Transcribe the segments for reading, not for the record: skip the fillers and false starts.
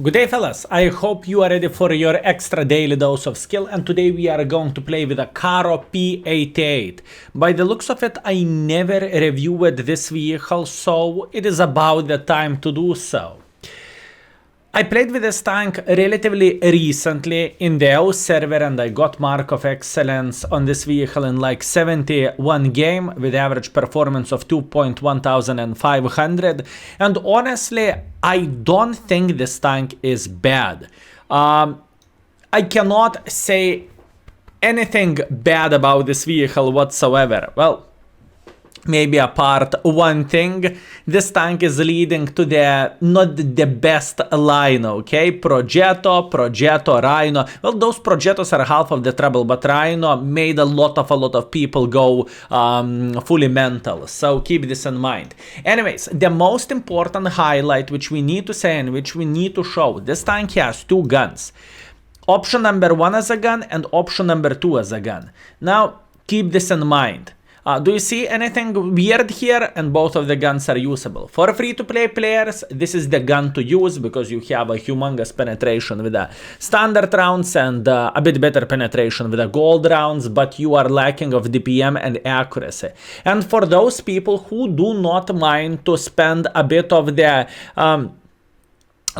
Good day, fellas. I hope you are ready for your extra daily dose of skill, and today we are going to play with a Carro P88. By the looks of it, I never reviewed this vehicle, so it is about the time to do so. I played with this tank relatively recently in the O server, and I got Mark of Excellence on this vehicle in like 71 game with average performance of 2.1500, and honestly I don't think this tank is bad. I cannot say anything bad about this vehicle whatsoever. Well, maybe apart one thing, this tank is leading to the not the best line, okay? Progetto, Rhino. Well, those Progettos are half of the trouble, but Rhino made a lot of people go fully mental, so keep this in mind. Anyways, the most important highlight which we need to say and which we need to show, this tank has two guns. Option number 1 as a gun and option number 2 as a gun. Now, keep this in mind. Do you see anything weird here? And both of the guns are usable. For free-to-play players, this is the gun to use because you have a humongous penetration with the standard rounds and a bit better penetration with the gold rounds, but you are lacking of DPM and accuracy. And for those people who do not mind to spend a bit of the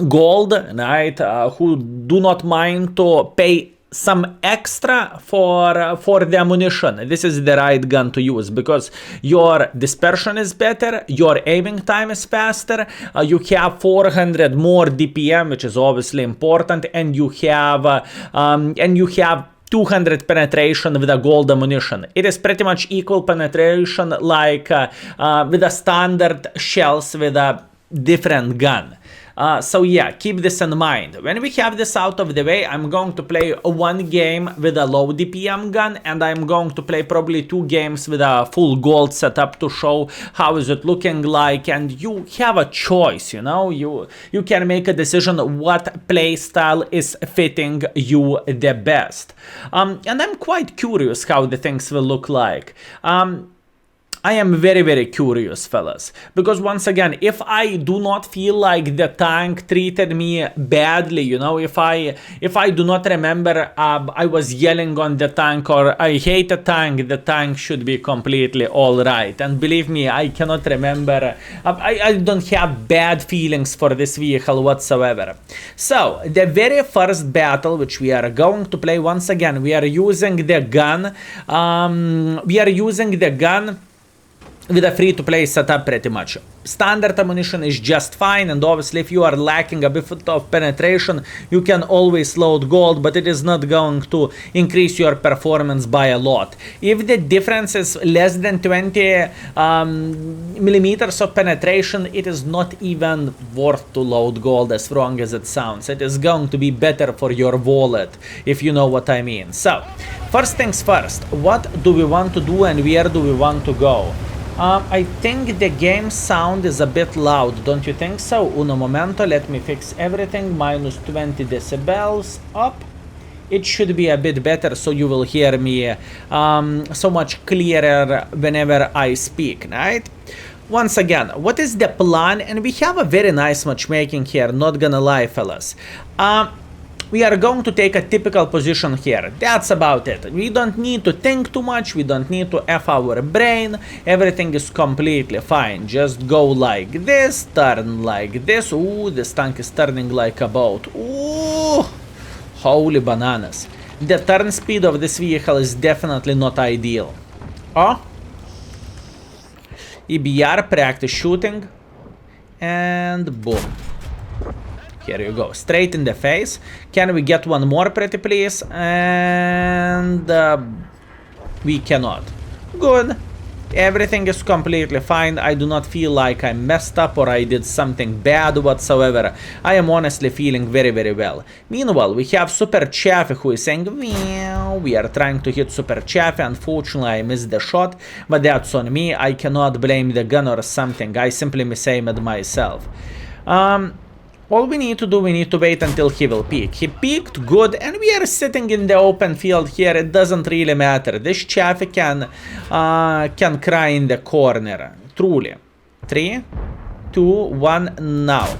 gold, right, who do not mind to pay some extra for the ammunition, this is the right gun to use because your dispersion is better, your aiming time is faster, you have 400 more DPM, which is obviously important, and you have 200 penetration with a gold ammunition. It is pretty much equal penetration like with a standard shells with a different gun. So yeah, keep this in mind. When we have this out of the way, I'm going to play one game with a low DPM gun, and I'm going to play probably 2 games with a full gold setup to show how is it looking like, and you have a choice, you know, you can make a decision what play style is fitting you the best. And I'm quite curious how the things will look like. I am very curious, fellas, because once again, if I do not feel like the tank treated me badly, you know, if I do not remember I was yelling on the tank or I hate the tank should be completely alright. And believe me, I cannot remember, I don't have bad feelings for this vehicle whatsoever. So, the very first battle which we are going to play, once again, we are using the gun, with a free-to-play setup pretty much. Standard ammunition is just fine, and obviously if you are lacking a bit of penetration, you can always load gold, but it is not going to increase your performance by a lot. If the difference is less than 20 millimeters of penetration, it is not even worth to load gold, as wrong as it sounds. It is going to be better for your wallet, if you know what I mean. So, first things first, what do we want to do and where do we want to go? I think the game sound is a bit loud, don't you think so? Uno momento, let me fix everything. Minus 20 decibels, up. It should be a bit better, so you will hear me so much clearer whenever I speak, right? Once again, what is the plan? And we have a very nice matchmaking here, not gonna lie, fellas. We are going to take a typical position here. That's about it. We don't need to think too much. We don't need to F our brain. Everything is completely fine. Just go like this, turn like this. Ooh, this tank is turning like a boat. Ooh, holy bananas. The turn speed of this vehicle is definitely not ideal. Oh, EBR, practice shooting. And boom. Here you go, straight in the face. Can we get one more, pretty please? And we cannot. Good. Everything is completely fine. I do not feel like I messed up or I did something bad whatsoever. I am honestly feeling very well. Meanwhile, we have Super Chaffee who is saying, meow. We are trying to hit Super Chaffee. Unfortunately, I missed the shot, but that's on me. I cannot blame the gun or something. I simply misaimed myself. All we need to do, we need to wait until he will peek. He peeked, good, and we are sitting in the open field here. It doesn't really matter. This Chaffee can cry in the corner. Truly. 3, 2, 1, now.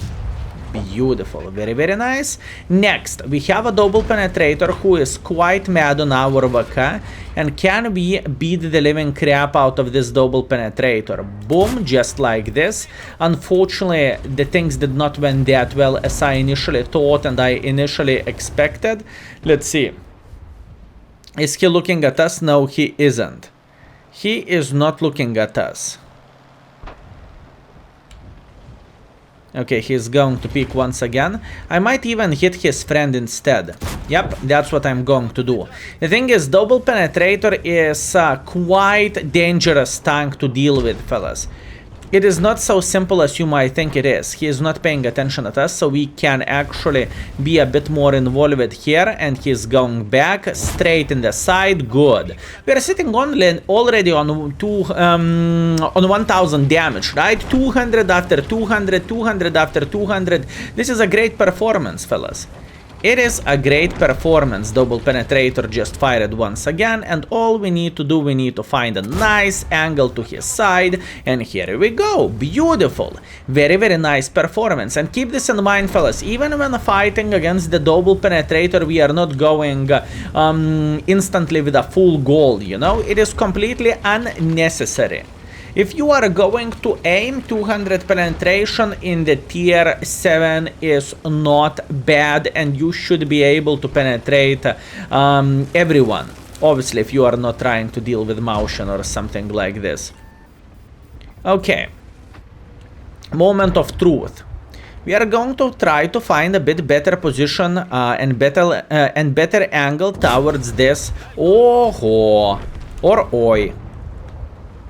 Beautiful. Very, very nice. Next, we have a double penetrator who is quite mad on our VK. And can we beat the living crap out of this double penetrator? Boom, just like this. Unfortunately, the things did not went that well as I initially thought and I initially expected. Let's see. Is he looking at us? No, he isn't. He is not looking at us. Okay, he's going to pick once again. I might even hit his friend instead. Yep, that's what I'm going to do. The thing is, double penetrator is quite dangerous tank to deal with, fellas. It is not so simple as you might think it is. He is not paying attention at us, so we can actually be a bit more involved here. And he's going back straight in the side. Good. We are sitting already on 1000 damage, right? 200 after 200, 200 after 200. This is a great performance, fellas. It is a great performance. Double penetrator just fired once again, and all we need to do, we need to find a nice angle to his side, and here we go. Beautiful. Very, very nice performance. And keep this in mind, fellas, even when fighting against the double penetrator, we are not going instantly with a full gold, you know? It is completely unnecessary. If you are going to aim, 200 penetration in the tier 7 is not bad, and you should be able to penetrate everyone. Obviously, if you are not trying to deal with motion or something like this. Okay. Moment of truth. We are going to try to find a bit better position and better angle towards this. Oh, or oi.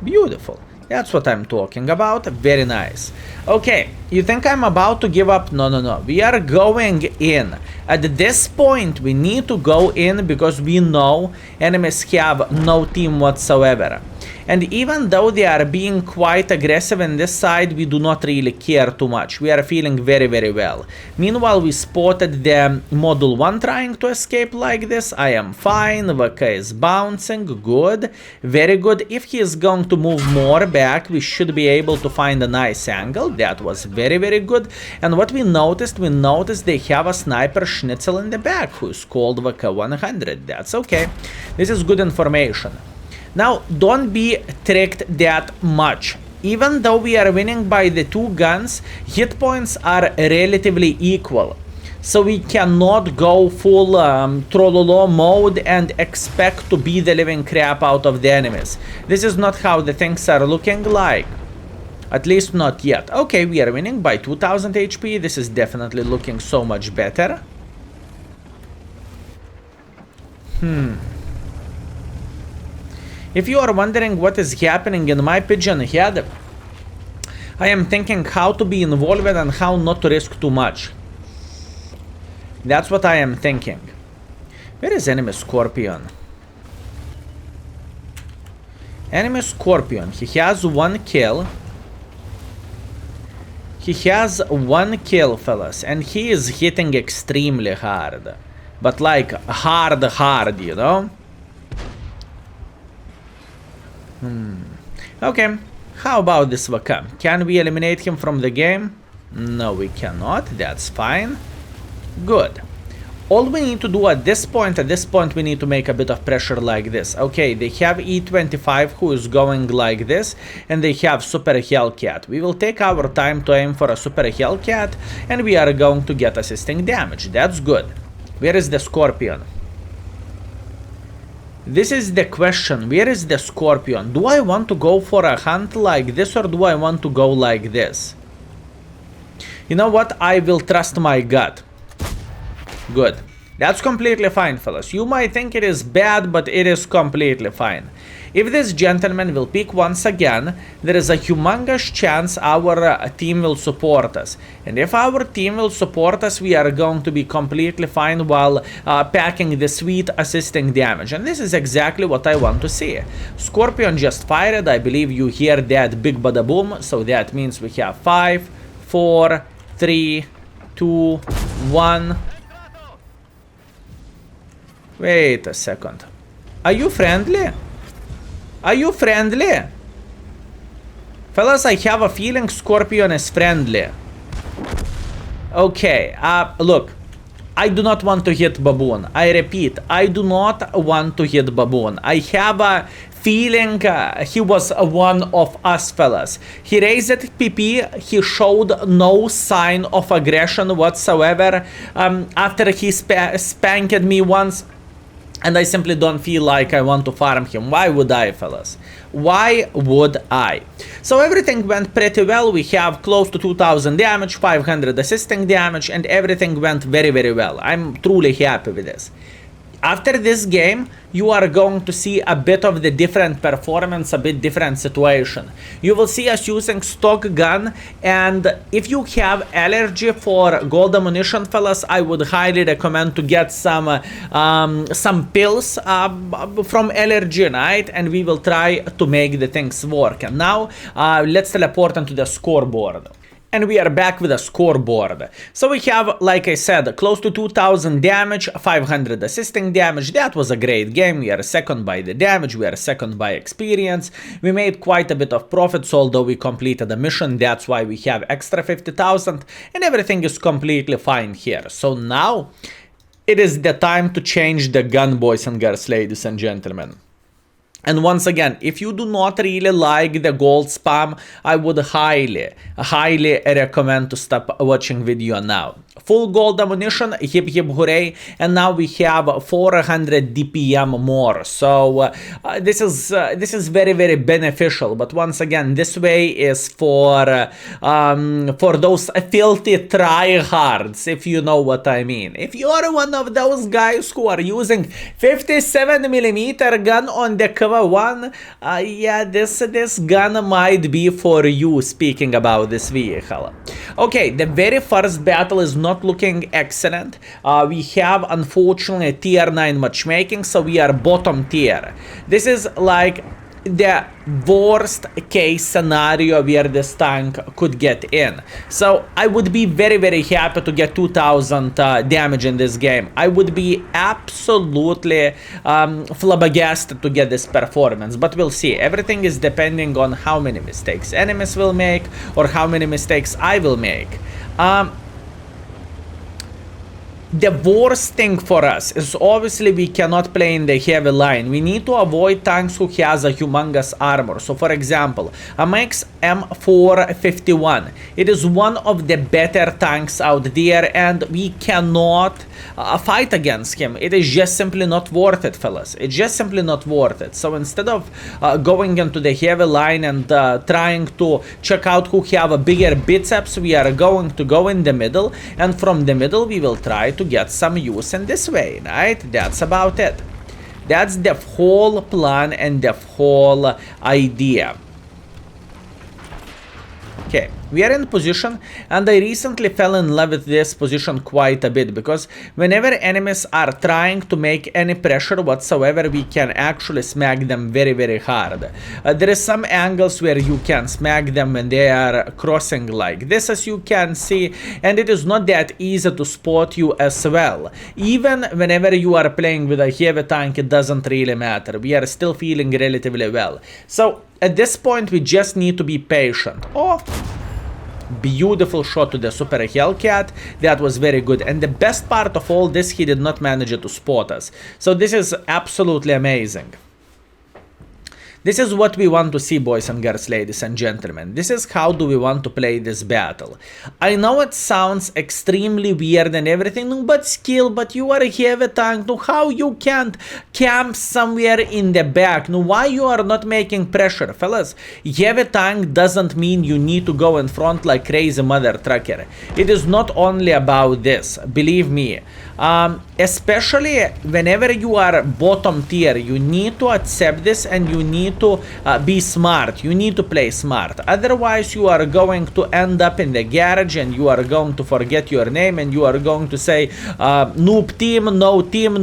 Beautiful. That's what I'm talking about. Very nice. Okay, you think I'm about to give up? No, no, no. We are going in. At this point, we need to go in because we know enemies have no team whatsoever. And even though they are being quite aggressive in this side, we do not really care too much. We are feeling very, very well. Meanwhile, we spotted the Module 1 trying to escape like this. I am fine. VK is bouncing. Good. Very good. If he is going to move more back, we should be able to find a nice angle. That was very, very good. And what we noticed they have a sniper schnitzel in the back who is called VK 100. That's okay. This is good information. Now, don't be tricked that much. Even though we are winning by the 2 guns, hit points are relatively equal. So we cannot go full trollolo mode and expect to beat the living crap out of the enemies. This is not how the things are looking like. At least not yet. Okay, we are winning by 2000 HP. This is definitely looking so much better. If you are wondering what is happening in my pigeon head, I am thinking how to be involved and how not to risk too much. That's what I am thinking. Where is enemy Scorpion? Enemy Scorpion. He has 1 kill. He has 1 kill, fellas. And he is hitting extremely hard. But like hard, you know? Okay, how about this VK? Can we eliminate him from the game? No, we cannot. That's fine. Good. All we need to do at this point, we need to make a bit of pressure like this. Okay, they have E25 who is going like this, and they have Super Hellcat. We will take our time to aim for a Super Hellcat, and we are going to get assisting damage. That's good. Where is the Scorpion? This is the question. Where is the Scorpion? Do I want to go for a hunt like this, or do I want to go like this? You know what? I will trust my gut. Good. That's completely fine, fellas. You might think it is bad, but it is completely fine. If this gentleman will pick once again, there is a humongous chance our team will support us. And if our team will support us, we are going to be completely fine while packing the sweet assisting damage. And this is exactly what I want to see. Scorpion just fired. I believe you hear that big bada boom. So that means we have 5, 4, 3, 2, 1. Wait a second. Are you friendly? Are you friendly? Fellas, I have a feeling Scorpion is friendly. Okay, look. I do not want to hit Baboon. I repeat, I do not want to hit Baboon. I have a feeling he was one of us fellas. He raised PP, he showed no sign of aggression whatsoever after he spanked me once. And I simply don't feel like I want to farm him. Why would I, fellas? Why would I? So everything went pretty well. We have close to 2000 damage, 500 assisting damage, and everything went very, very well. I'm truly happy with this. After this game, you are going to see a bit of the different performance, a bit different situation. You will see us using stock gun, and if you have allergy for gold ammunition, fellas, I would highly recommend to get some pills from allergy, right? And we will try to make the things work. And now, let's teleport into the scoreboard. And we are back with a scoreboard. So we have, like I said, close to 2000 damage, 500 assisting damage. That was a great game. We are second by the damage, we are second by experience. We made quite a bit of profits, although we completed a mission. That's why we have extra 50,000, and everything is completely fine here. So now, it is the time to change the gun, boys and girls, ladies and gentlemen. And once again, if you do not really like the gold spam, I would highly recommend to stop watching video now. Full gold ammunition, hip hip hooray, and now we have 400 DPM more. So this is very, very beneficial. But once again, this way is for those filthy tryhards, if you know what I mean. If you are one of those guys who are using 57mm gun on the cover one, yeah, this gun might be for you. Speaking about this vehicle. Okay, the very first battle is not looking excellent. We have, unfortunately, tier 9 matchmaking, so we are bottom tier. This is like the worst case scenario where this tank could get in. So I would be very, very happy to get 2000 damage in this game. I would be absolutely flabbergasted to get this performance, but we'll see. Everything is depending on how many mistakes enemies will make or how many mistakes I will make. The worst thing for us is obviously we cannot play in the heavy line. We need to avoid tanks who has a humongous armor. So for example, AMX M451. It is one of the better tanks out there, and we cannot fight against him. It is just simply not worth it, fellas. It's just simply not worth it. So instead of going into the heavy line and trying to check out who have a bigger biceps, we are going to go in the middle, and from the middle we will try to get some use in this way, right? That's about it. That's the whole plan and the whole idea. Okay, we are in position, and I recently fell in love with this position quite a bit, because whenever enemies are trying to make any pressure whatsoever, we can actually smack them very, very hard. There is some angles where you can smack them when they are crossing like this, as you can see, and it is not that easy to spot you as well. Even whenever you are playing with a heavy tank, it doesn't really matter. We are still feeling relatively well. So at this point, we just need to be patient. Oh, beautiful shot to the Super Hellcat. That was very good. And the best part of all this, he did not manage to spot us. So this is absolutely amazing. This is what we want to see, boys and girls, ladies and gentlemen. This is how do we want to play this battle. I know it sounds extremely weird and everything, but skill, but you are a heavy tank. No, how you can't camp somewhere in the back? No, why you are not making pressure? Fellas, heavy tank doesn't mean you need to go in front like crazy mother trucker. It is not only about this, believe me. Especially whenever you are bottom tier, you need to accept this, and you need to be smart. You need to play smart. Otherwise, you are going to end up in the garage, and you are going to forget your name, and you are going to say, noob team,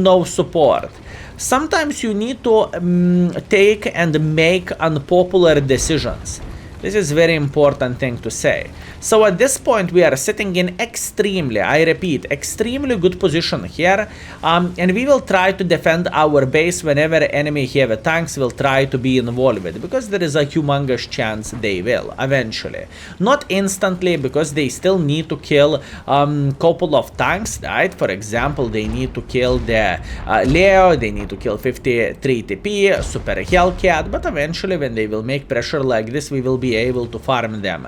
no support. Sometimes you need to take and make unpopular decisions. This is very important thing to say. So at this point we are sitting in extremely, I repeat, extremely good position here, and we will try to defend our base whenever enemy have tanks will try to be involved, because there is a humongous chance they will eventually. Not instantly, because they still need to kill couple of tanks, right? For example, they need to kill the Leo, they need to kill 53 TP, Super Hellcat, but eventually when they will make pressure like this, we will be able to farm them.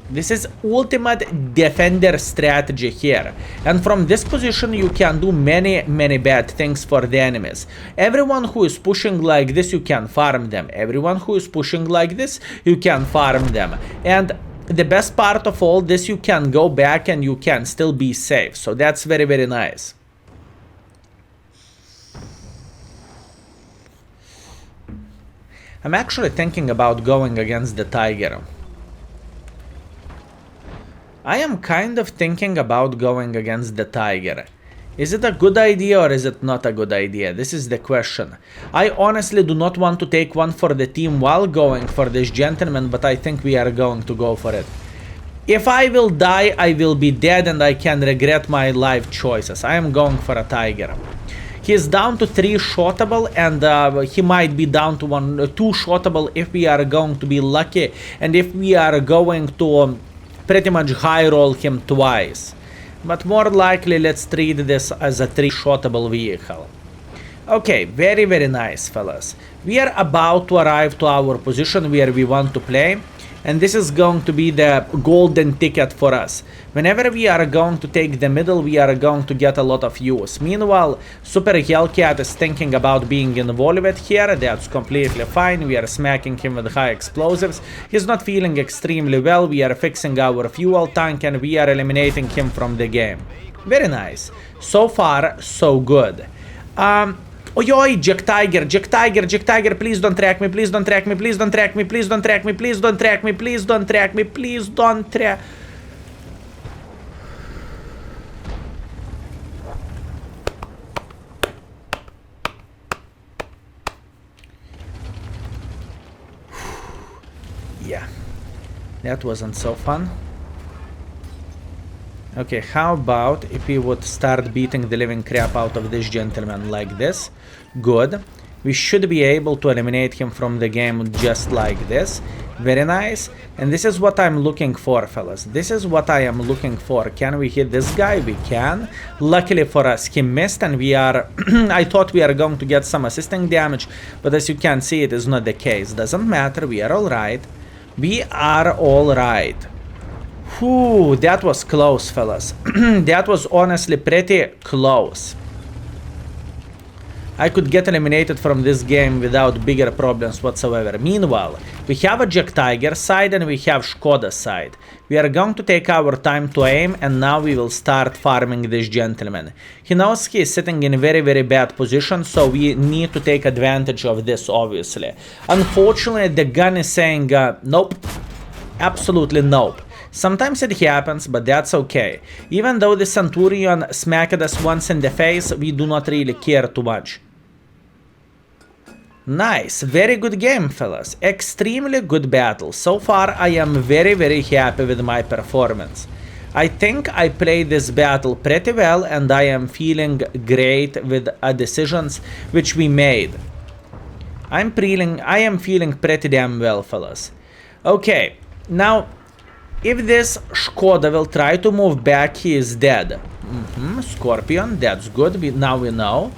This is ultimate defender strategy here, and from this position you can do many bad things for the enemies. Everyone who is pushing like this, you can farm them. Everyone who is pushing like this, you can farm them. And the best part of all this, you can go back and you can still be safe, so that's very nice. I'm actually thinking about going against the Tiger. I am kind of thinking about going against the Tiger. Is it a good idea or is it not a good idea? This is the question. I honestly do not want to take one for the team while going for this gentleman, but I think we are going to go for it. If I will die, I will be dead and I can regret my life choices. I am going for a Tiger. He is down to 3 shotable, and he might be down to 2 shotable if we are going to be lucky, and if we are going to pretty much high roll him twice. But more likely, let's treat this as a 3 shotable vehicle. Okay, very nice, fellas. We are about to arrive to our position where we want to play, and this is going to be the golden ticket for us. Whenever we are going to take the middle, we are going to get a lot of use. Meanwhile, Super Hellcat is thinking about being involved here. That's completely fine. We are smacking him with high explosives. He's not feeling extremely well. We are fixing our fuel tank and we are eliminating him from the game. Very nice. So far, so good. Oi, Jack Tiger, please don't track me, please don't track me, please don't track me, please don't track me, please don't track me, please don't track me, please don't track. Yeah, that wasn't so fun. Okay, how about if we would start beating the living crap out of this gentleman like this? Good. We should be able to eliminate him from the game just like this. Very nice. And this is what I'm looking for, fellas. This is what I am looking for. Can we hit this guy? We can. Luckily for us, he missed and we are... I thought we are going to get some assisting damage, but as you can see, it is not the case. Doesn't matter. We are alright. We are alright. Whew, that was close, fellas. That was honestly pretty close. I could get eliminated from this game without bigger problems whatsoever. Meanwhile, we have a Jack Tiger side and we have Skoda side. We are going to take our time to aim, and now we will start farming this gentleman. He knows he is sitting in a very bad position, so we need to take advantage of this, obviously. Unfortunately, the gun is saying nope. Absolutely nope. Sometimes it happens, but that's okay. Even though the Centurion smacked us once in the face, we do not really care too much. Nice, very good game, fellas. Extremely good battle. So far, I am very happy with my performance. I think I played this battle pretty well, and I am feeling great with the decisions which we made. I am feeling pretty damn well, fellas. Okay, now, if this Skoda will try to move back, he is dead. Scorpion, that's good. Now we know.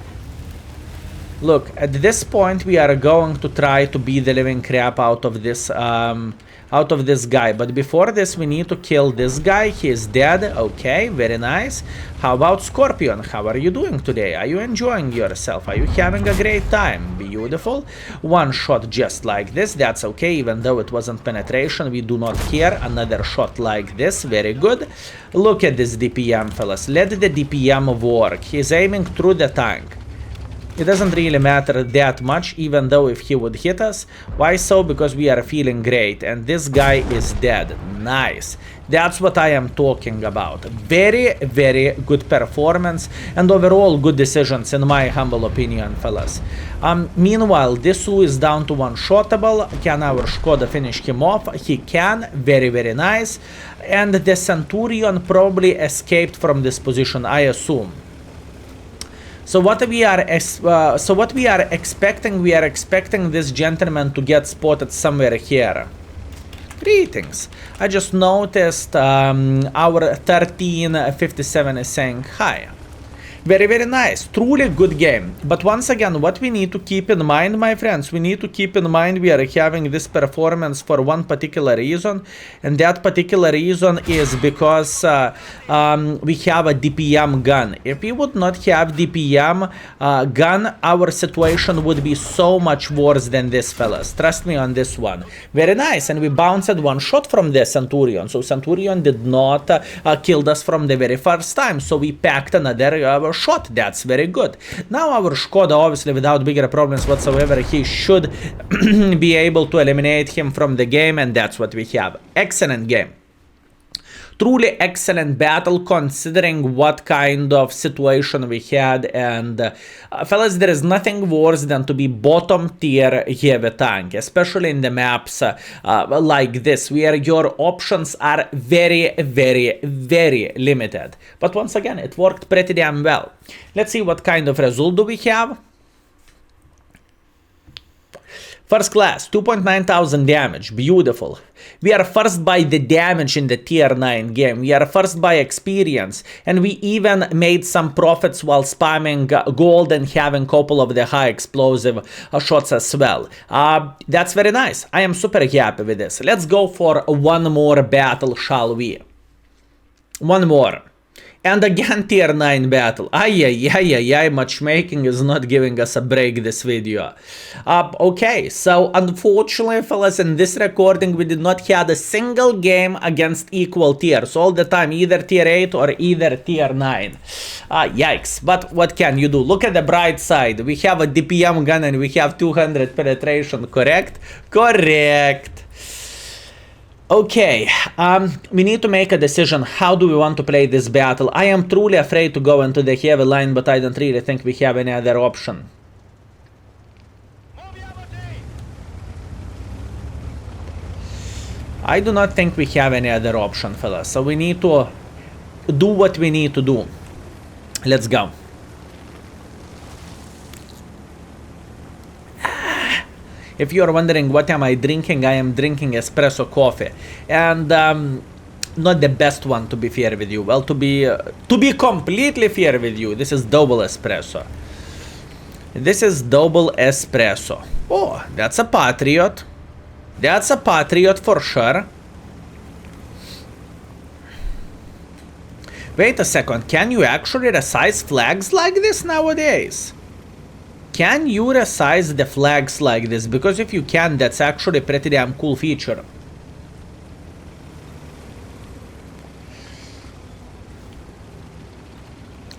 Look, at this point we are going to try to beat the living crap out of this guy. But before this, we need to kill this guy. He is dead. Okay, very nice. How about Scorpion? How are you doing today? Are you enjoying yourself? Are you having a great time? Beautiful. One shot just like this. That's okay, even though it wasn't penetration. We do not care. Another shot like this. Very good. Look at this DPM, fellas. Let the DPM work. He's aiming through the tank. It doesn't really matter that much, even though if he would hit us. Why so? Because we are feeling great. And this guy is dead. Nice. That's what I am talking about. Very, very good performance. And overall good decisions, in my humble opinion, fellas. Meanwhile, this Su is down to one-shottable. Can our Skoda finish him off? He can. Very, very nice. And the Centurion probably escaped from this position, I assume. So what we are expecting, we are expecting this gentleman to get spotted somewhere here. Greetings. I just noticed our 1357 is saying hi. Very, very nice. Truly good game. But once again, what we need to keep in mind, my friends, we need to keep in mind we are having this performance for one particular reason. And that particular reason is because we have a DPM gun. If we would not have DPM gun, our situation would be so much worse than this, fellas. Trust me on this one. Very nice. And we bounced one shot from the Centurion. So Centurion did not kill us from the very first time. So we packed another shot. That's very good. Now our Skoda, obviously without bigger problems whatsoever, he should be able to eliminate him from the game, and that's what we have. Excellent game. Truly excellent battle considering what kind of situation we had, and fellas, there is nothing worse than to be bottom tier heavy tank, especially in the maps like this, where your options are very, very, very limited. But once again, it worked pretty damn well. Let's see what kind of result do we have. First class, 2,900 damage, beautiful. We are first by the damage in the tier 9 game, we are first by experience, and we even made some profits while spamming gold and having a couple of the high explosive shots as well. That's very nice, I am super happy with this. Let's go for one more battle, shall we? One more. And again tier 9 battle. Matchmaking is not giving us a break this video. Okay, so unfortunately, fellas, in this recording we did not have a single game against equal tiers. All the time, either tier 8 or either tier 9. Yikes, but what can you do? Look at the bright side. We have a DPM gun and we have 200 penetration, correct? Correct. Okay, we need to make a decision. How do we want to play this battle? I am truly afraid to go into the heavy line, but I don't really think we have any other option. I do not think we have any other option, fellas. So we need to do what we need to do. Let's go. If you are wondering what am I drinking, I am drinking espresso coffee, and not the best one, to be fair with you. Well, to be completely fair with you, this is double espresso. This is double espresso. Oh, that's a Patriot. That's a Patriot for sure. Wait a second, can you actually resize flags like this nowadays? Can you resize the flags like this? Because if you can, that's actually a pretty damn cool feature.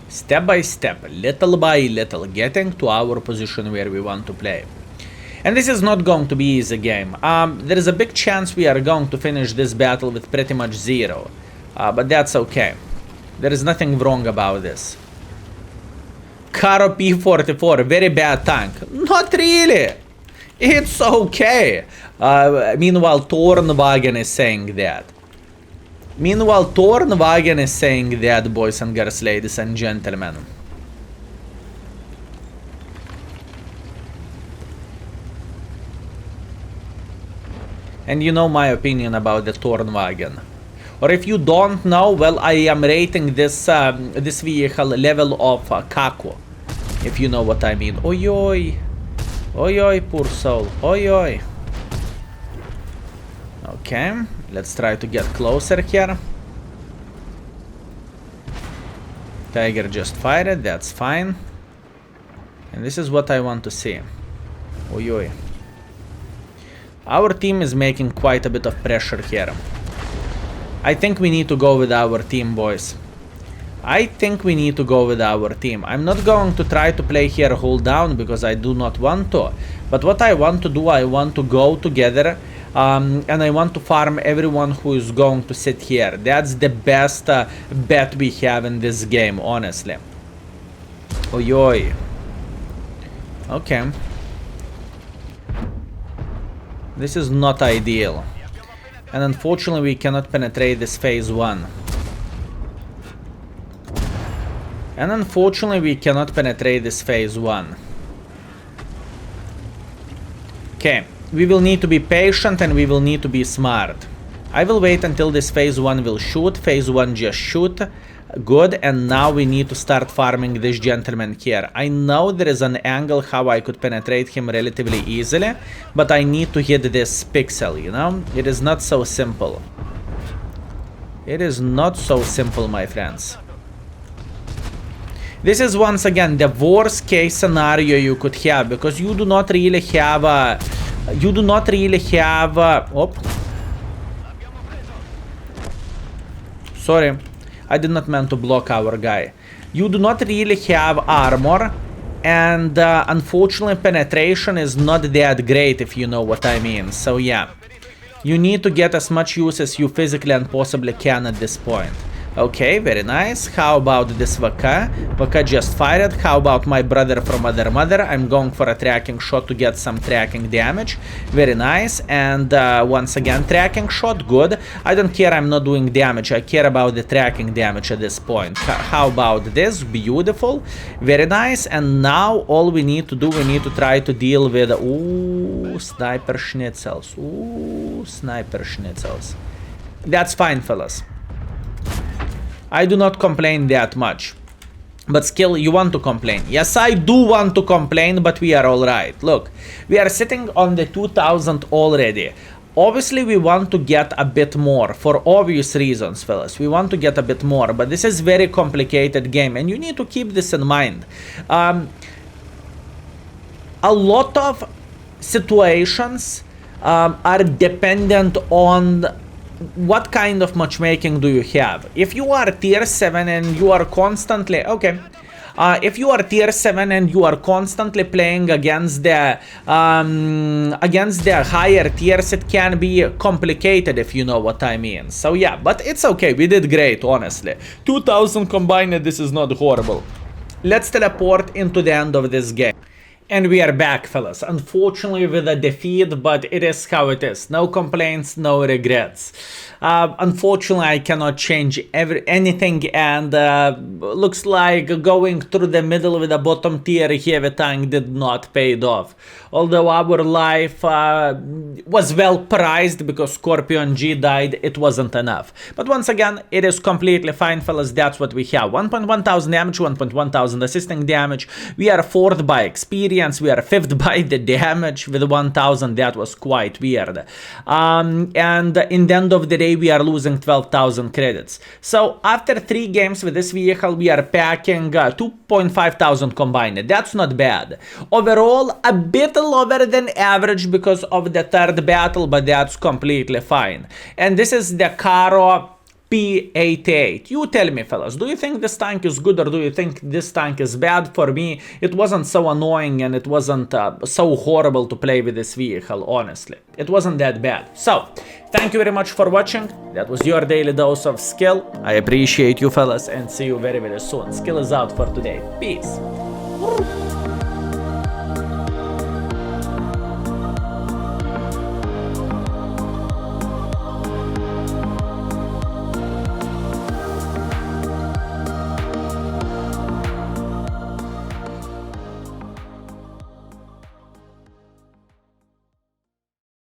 Step by step, little by little, getting to our position where we want to play. And this is not going to be easy game. There is a big chance we are going to finish this battle with pretty much 0. But that's okay. There is nothing wrong about this. Carro P 44, very bad tank. Not really. It's okay. Meanwhile, Tornwagen is saying that. Boys and girls, ladies and gentlemen. And you know my opinion about the Tornwagen. Or if you don't know, well, I am rating this this vehicle level of Kako, if you know what I mean. Oi oi, oi oi, poor soul, oi oi. Okay, let's try to get closer here. Tiger just fired, that's fine. And this is what I want to see. Oi oi. Our team is making quite a bit of pressure here. I think we need to go with our team, boys. I think we need to go with our team. I'm not going to try to play here hold down because I do not want to. But what I want to do, I want to go together and I want to farm everyone who is going to sit here. That's the best bet we have in this game, honestly. Oi, oi. Okay. This is not ideal. And unfortunately we cannot penetrate this phase 1. And unfortunately we cannot penetrate this phase 1. Okay, we will need to be patient and we will need to be smart. I will wait until this phase 1 will shoot. Phase 1 just shoot. Good, and now we need to start farming this gentleman here. I know there is an angle how I could penetrate him relatively easily, but I need to hit this pixel, you know? It is not so simple. It is not so simple, my friends. This is once again the worst case scenario you could have, because you do not really have a... Oh. Sorry. I did not mean to block our guy. You do not really have armor, and unfortunately penetration is not that great, if you know what I mean. So yeah, you need to get as much use as you physically and possibly can at this point. Okay, very nice. How about this VK? VK just fired. How about my brother from other mother? I'm going for a tracking shot to get some tracking damage. Very nice. And once again, tracking shot. Good. I don't care I'm not doing damage. I care about the tracking damage at this point. How about this? Beautiful. Very nice. And now all we need to do, we need to try to deal with... Ooh, sniper schnitzels. Ooh, sniper schnitzels. That's fine, fellas. I do not complain that much. But still, you want to complain. Yes, I do want to complain, but we are alright. Look, we are sitting on the 2000 already. Obviously, we want to get a bit more, for obvious reasons, fellas. We want to get a bit more, but this is very complicated game, and you need to keep this in mind. A lot of situations are dependent on what kind of matchmaking do you have. If you are tier 7 and you are constantly... Okay. If you are tier 7 and you are constantly playing against the higher tiers, it can be complicated, if you know what I mean. So yeah, but it's okay. We did great, honestly. 2000 combined, this is not horrible. Let's teleport into the end of this game. And we are back, fellas. Unfortunately with a defeat, but it is how it is. No complaints, no regrets. Unfortunately, I cannot change anything, and looks like going through the middle with a bottom tier heavy tank did not pay off. Although our life was well priced because Scorpion G died, it wasn't enough. But once again, it is completely fine, fellas. That's what we have. 1.1 thousand damage, 1.1 thousand assisting damage. We are 4th by experience. We are 5th by the damage with 1000. That was quite weird. And in the end of the day, we are losing 12,000 credits. So after 3 games with this vehicle, we are packing 2.5 thousand combined. That's not bad. Overall, a bit lower than average because of the 3rd battle, but that's completely fine. And this is the Carro P88. You tell me, fellas, do you think this tank is good or do you think this tank is bad? For me, it wasn't so annoying and it wasn't so horrible to play with this vehicle, honestly. It wasn't that bad. So, thank you very much for watching. That was your daily dose of skill. I appreciate you, fellas, and see you very, very soon. Skill is out for today. Peace.